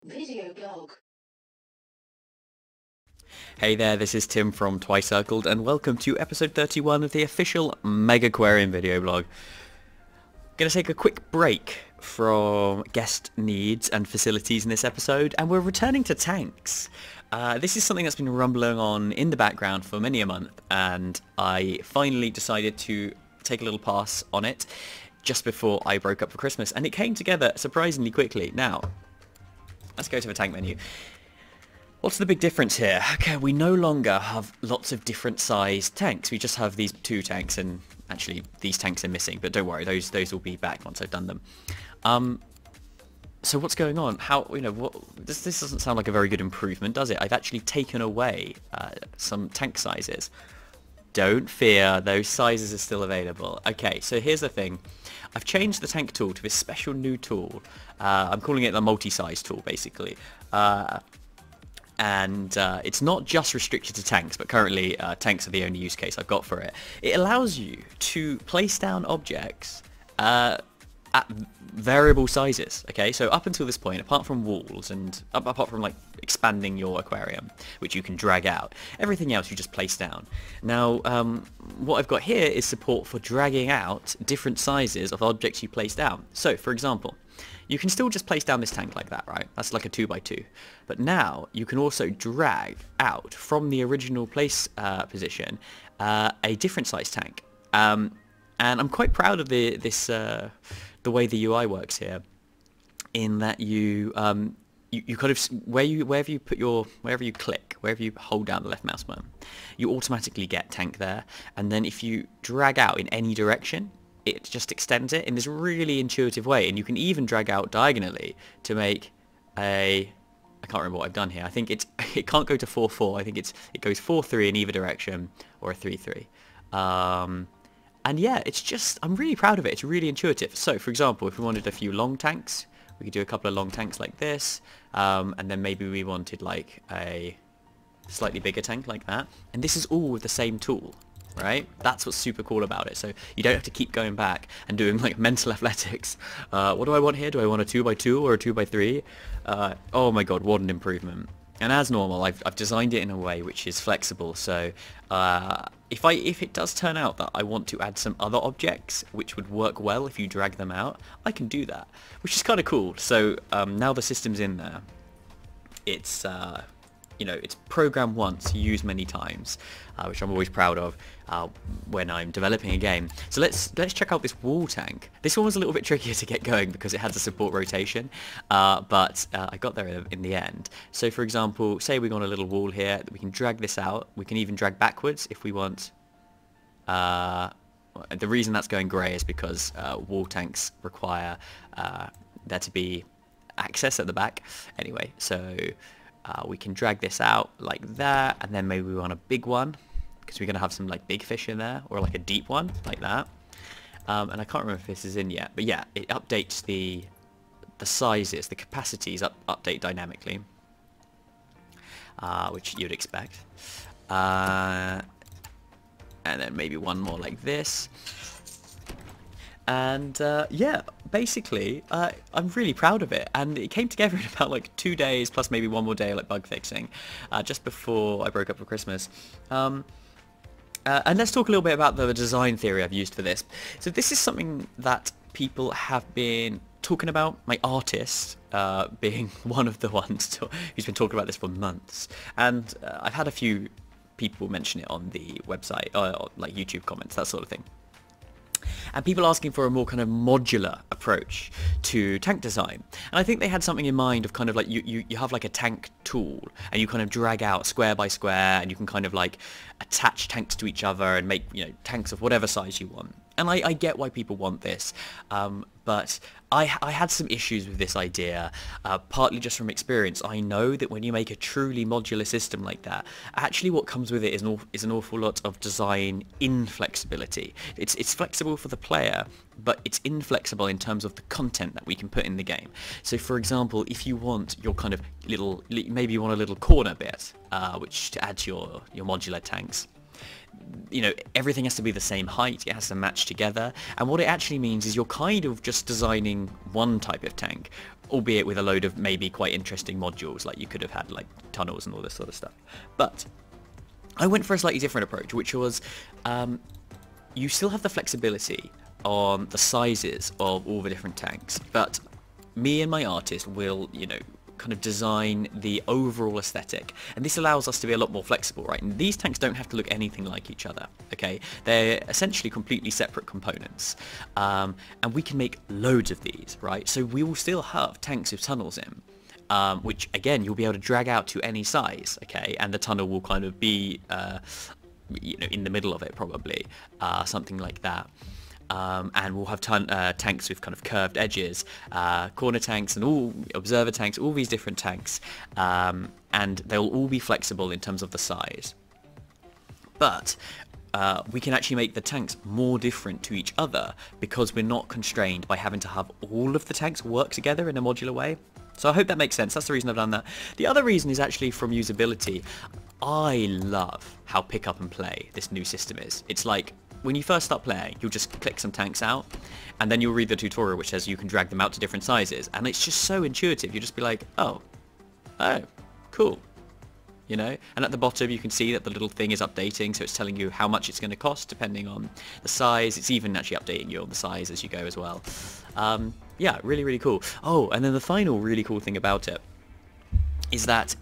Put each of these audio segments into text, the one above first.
Video blog. Hey there, this is Tim from Twice Circled, and welcome to episode 31 of the official Megaquarium video blog. Gonna take a quick break from guest needs and facilities in this episode, and we're returning to tanks. This is something that's been rumbling on in the background for many a month, and I finally decided to take a little pass on it just before I broke up for Christmas, and it came together surprisingly quickly. Now, let's go to the tank menu. What's the big difference here? Okay, we no longer have lots of different sized tanks. We just have these two tanks, and actually these tanks are missing, but don't worry, those will be back once I've done them. So what's going on? This doesn't sound like a very good improvement, does it? I've actually taken away some tank sizes. Don't fear, those sizes are still available. Okay, so here's the thing. I've changed the tank tool to this special new tool. I'm calling it the Multisize tool, basically. And it's not just restricted to tanks, but currently tanks are the only use case I've got for it. It allows you to place down objects at variable sizes. Okay, so up until this point, apart from walls and apart from like expanding your aquarium, which you can drag out, everything else you just place down. Now, what I've got here is support for dragging out different sizes of objects you place down. So, for example, you can still just place down this tank like that, right? That's like a 2x2. But now you can also drag out from the original place position a different size tank. And I'm quite proud of the way the UI works here, in that you kind of wherever you click, wherever you hold down the left mouse button, you automatically get tank there. And then if you drag out in any direction, it just extends it in this really intuitive way, and you can even drag out diagonally to make I can't remember what I've done here. I think it can't go to 4-4. I think it goes 4-3 in either direction, or a 3-3. And yeah, I'm really proud of it. It's really intuitive. So, for example, if we wanted a few long tanks, we could do a couple of long tanks like this, and then maybe we wanted like a slightly bigger tank like that. And this is all with the same tool. Right? That's what's super cool about it. So you don't have to keep going back and doing like mental athletics. What do I want here? Do I want a 2x2 or a 2x3? Oh my god, what an improvement. And as normal, I've designed it in a way which is flexible. So if it does turn out that I want to add some other objects which would work well if you drag them out, I can do that, which is kind of cool. So now the system's in there. It's it's programmed once, used many times, which I'm always proud of when I'm developing a game. So let's check out this wall tank. This one was a little bit trickier to get going because it had to support rotation, but I got there in the end. So for example, say we got a little wall here, we can drag this out. We can even drag backwards if we want. The reason that's going grey is because wall tanks require there to be access at the back. Anyway, so we can drag this out like that, and then maybe we want a big one because we're going to have some like big fish in there, or like a deep one like that. And I can't remember if this is in yet, but yeah, it updates the sizes, the capacities update dynamically, which you'd expect. And then maybe one more like this. And yeah, basically I'm really proud of it, and it came together in about like 2 days plus maybe one more day like bug fixing, just before I broke up for Christmas. And let's talk a little bit about the design theory I've used for this. So this is something that people have been talking about, my artist being one of the ones who's been talking about this for months, and I've had a few people mention it on the website, like YouTube comments, that sort of thing. And people asking for a more kind of modular approach to tank design. And I think they had something in mind of kind of like you have like a tank tool, and you kind of drag out square by square, and you can kind of like attach tanks to each other and make, tanks of whatever size you want. And I get why people want this, but I had some issues with this idea, partly just from experience. I know that when you make a truly modular system like that, actually what comes with it is an awful lot of design inflexibility. It's flexible for the player, but it's inflexible in terms of the content that we can put in the game. So for example, if you want your kind of maybe you want a little corner bit, which to add to your modular tanks, you know, everything has to be the same height, it has to match together, and what it actually means is you're kind of just designing one type of tank, albeit with a load of maybe quite interesting modules, like you could have had like tunnels and all this sort of stuff. But I went for a slightly different approach, which was you still have the flexibility on the sizes of all the different tanks, but me and my artist will, you know, kind of design the overall aesthetic, and this allows us to be a lot more flexible, right? And these tanks don't have to look anything like each other, okay? They're essentially completely separate components, and we can make loads of these, right? So we will still have tanks with tunnels in, which again you'll be able to drag out to any size, okay? And the tunnel will kind of be you know, in the middle of it probably, something like that. And we'll have tanks with kind of curved edges, corner tanks and all observer tanks, all these different tanks, and they'll all be flexible in terms of the size. But we can actually make the tanks more different to each other because we're not constrained by having to have all of the tanks work together in a modular way. So I hope that makes sense. That's the reason I've done that. The other reason is actually from usability. I love how pick up and play this new system is. It's like, when you first start playing, you'll just click some tanks out, and then you'll read the tutorial which says you can drag them out to different sizes, and it's just so intuitive. You'll just be like, oh, cool, you know? And at the bottom you can see that the little thing is updating, so it's telling you how much it's going to cost depending on the size. It's even actually updating you on the size as you go as well. Yeah, really, really cool. Oh, and then the final really cool thing about it is that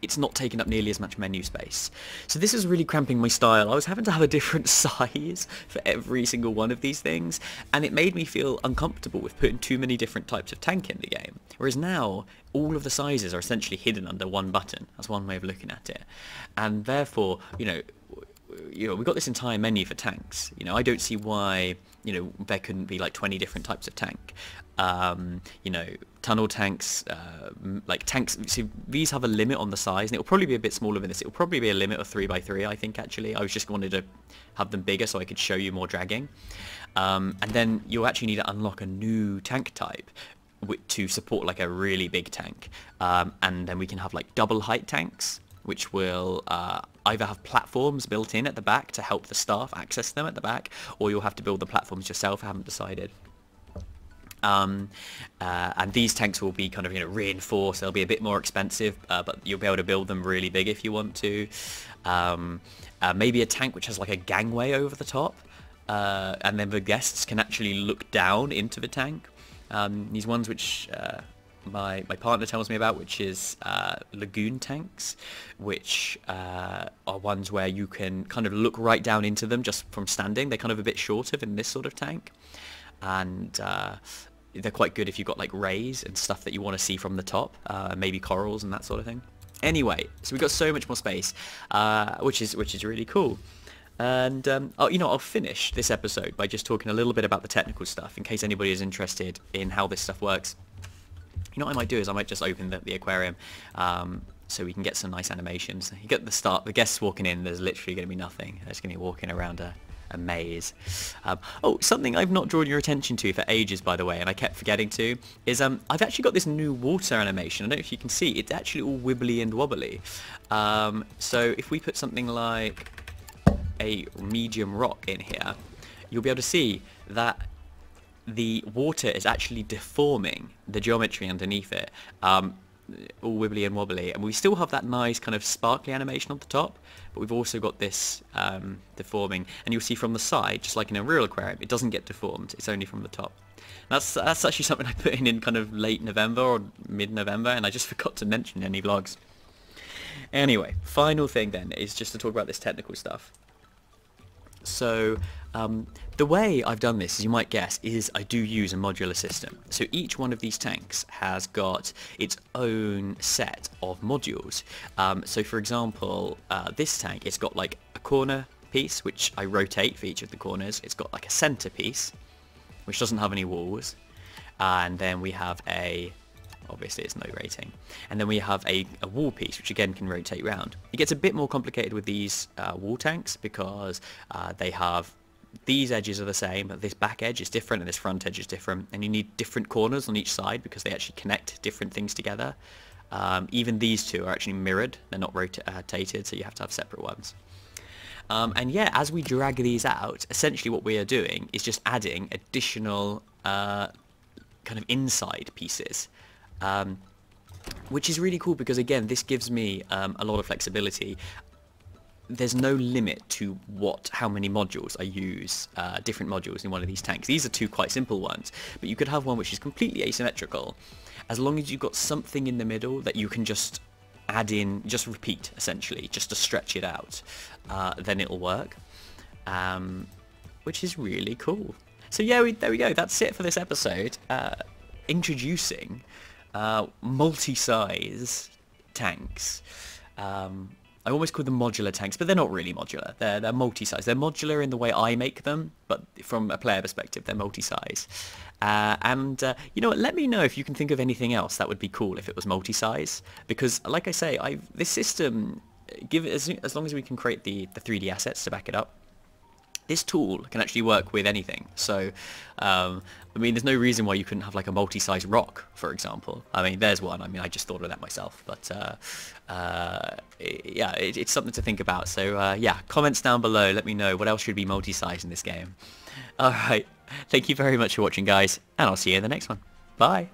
it's not taking up nearly as much menu space. So this is really cramping my style. I was having to have a different size for every single one of these things, and it made me feel uncomfortable with putting too many different types of tank in the game. Whereas now, all of the sizes are essentially hidden under one button. That's one way of looking at it. And therefore, you know, we've got this entire menu for tanks. You know, I don't see why, you know, there couldn't be like 20 different types of tank. You know, tunnel tanks, like tanks, so these have a limit on the size, and it'll probably be a bit smaller than this. It'll probably be a limit of 3x3, I think, actually. I was just wanted to have them bigger so I could show you more dragging. And then you'll actually need to unlock a new tank type to support like a really big tank. And then we can have like double height tanks, which will either have platforms built in at the back to help the staff access them at the back, or you'll have to build the platforms yourself. I haven't decided. And these tanks will be kind of, you know, reinforced. They'll be a bit more expensive, but you'll be able to build them really big if you want to. Maybe a tank which has like a gangway over the top, and then the guests can actually look down into the tank. These ones which my partner tells me about, which is lagoon tanks, which are ones where you can kind of look right down into them just from standing. They're kind of a bit shorter than this sort of tank, and they're quite good if you've got like rays and stuff that you want to see from the top, maybe corals and that sort of thing. Anyway, so we've got so much more space, which is really cool. And you know, I'll finish this episode by just talking a little bit about the technical stuff in case anybody is interested in how this stuff works. You know what I might do is I might just open the aquarium, so we can get some nice animations. You get the guests walking in, there's literally going to be nothing. They're just going to be walking around a maze. Oh, something I've not drawn your attention to for ages, by the way, and I kept forgetting to, is I've actually got this new water animation. I don't know if you can see, it's actually all wibbly and wobbly. So if we put something like a medium rock in here, you'll be able to see that the water is actually deforming the geometry underneath it, all wibbly and wobbly, and we still have that nice kind of sparkly animation on the top, but we've also got this deforming, and you'll see from the side, just like in a real aquarium, it doesn't get deformed, it's only from the top. That's actually something I put in kind of late November or mid-November, and I just forgot to mention any vlogs. Anyway, final thing then is just to talk about this technical stuff. So the way I've done this, as you might guess, is I do use a modular system. So each one of these tanks has got its own set of modules. So for example, this tank, it's got like a corner piece, which I rotate for each of the corners. It's got like a center piece, which doesn't have any walls. And then we have obviously it's no rating. And then we have a wall piece, which again can rotate round. It gets a bit more complicated with these wall tanks because they have, these edges are the same, but this back edge is different and this front edge is different. And you need different corners on each side because they actually connect different things together. Even these two are actually mirrored, they're not rotated, so you have to have separate ones. And yeah, as we drag these out, essentially what we are doing is just adding additional kind of inside pieces, which is really cool because again, this gives me a lot of flexibility. There's no limit to how many modules I use, different modules in one of these tanks. These are two quite simple ones, but you could have one which is completely asymmetrical. As long as you've got something in the middle that you can just add in, just repeat essentially, just to stretch it out, then it'll work, which is really cool. So yeah, there we go. That's it for this episode. Introducing multi-size tanks. I almost call them modular tanks, but they're not really modular. They're multi-size. They're modular in the way I make them, but from a player perspective, they're multi-size. You know what? Let me know if you can think of anything else that would be cool if it was multi-size. Because, like I say, this system, as long as we can create the 3D assets to back it up, this tool can actually work with anything. So, I mean, there's no reason why you couldn't have like a multi-size rock, for example. I mean, there's one. I mean, I just thought of that myself. But yeah, it's something to think about. So yeah, comments down below. Let me know what else should be multi-size in this game. All right. Thank you very much for watching, guys, and I'll see you in the next one. Bye.